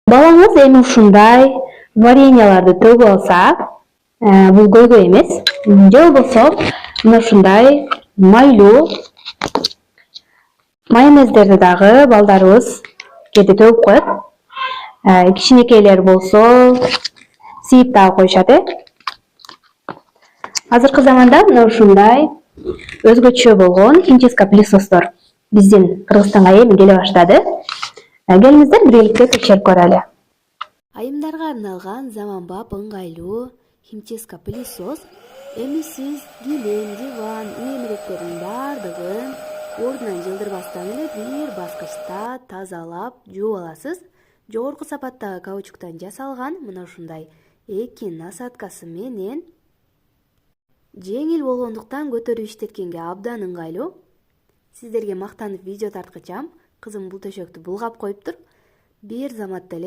Балаңыз эми ушундай вареньяларды төгүп алса, бул көйгөй эмес. Же болбосо мына ушундай майлуу майонездерди дагы балдарыбыз кээде төгүп коет. Кичинекейлер болсо сийип дагы коюшат. Азыркы заманда мына ушундай өзгөчө болгон химчистка пылесостор биздин Кыргызстанга эми келе баштады. Келиңиздер биргеликте текшерип көрөлү. Айымдарга арналган заманбап ыңгайлуу химчистка пылесос эми сиз килем, диван, үй эмеректердин баардыгын ордунан жылдырбастан эле бир баскычта тазалап жууп аласыз. Жогорку сапаттагы каучуктан жасалган мына ушундай эки насадкасы менен жеңил болгондуктан көтөрүп иштеткенге абдан ыңгайлуу. Сиздерге мактанып видео тарткычам. Кызым бул төшөктү булгап коюптур. Бир заматта эле